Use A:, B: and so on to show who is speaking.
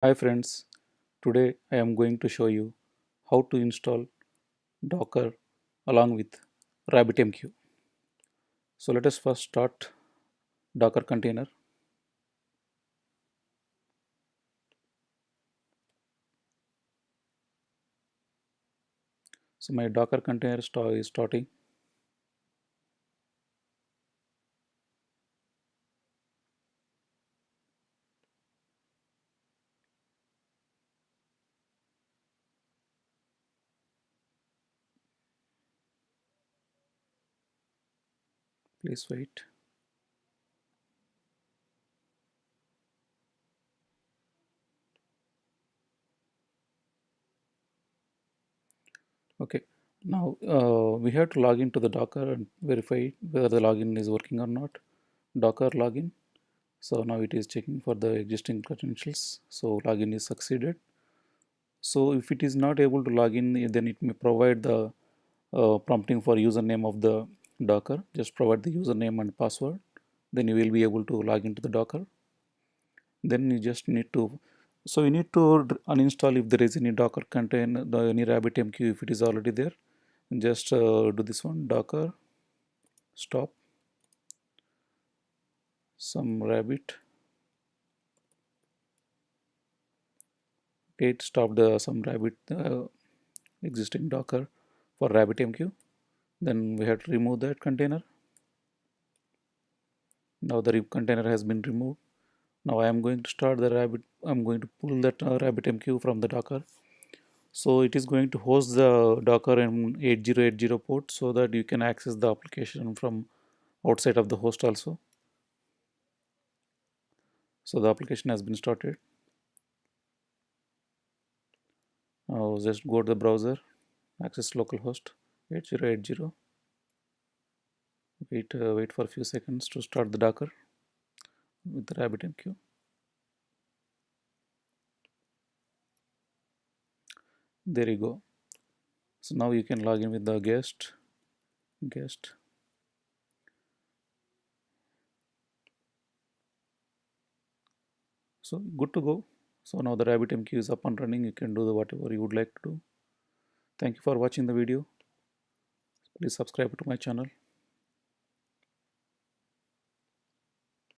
A: Hi friends, today I am going to show you how to install Docker along with RabbitMq. So let us first start Docker container. So my Docker container is starting. Please wait. Okay. Now we have to log into the Docker and verify whether the login is working or not. Docker login. So now it is checking for the existing credentials. So login is succeeded. So if it is not able to log in, then it may provide the prompting for username of the Docker. Just provide the username and password. Then you will be able to log into the Docker. Then you just need to, so you need to uninstall if there is any Docker contain any RabbitMq if it is already there. Just do this one Docker stop some Rabbit. Okay, it stopped some Rabbit existing Docker for RabbitMq. Then we have to remove that container. Now the container has been removed. Now I am going to start the Rabbit. I'm going to pull that RabbitMq from the Docker. So it is going to host the Docker in 8080 port so that you can access the application from outside of the host also. So the application has been started. Now just go to the browser, access localhost 8080. Wait for a few seconds to start the Docker with the RabbitMq. There you go. So now you can log in with the guest. So good to go. So now the RabbitMq is up and running. You can do the whatever you would like to do. Thank you for watching the video. Please subscribe to my channel.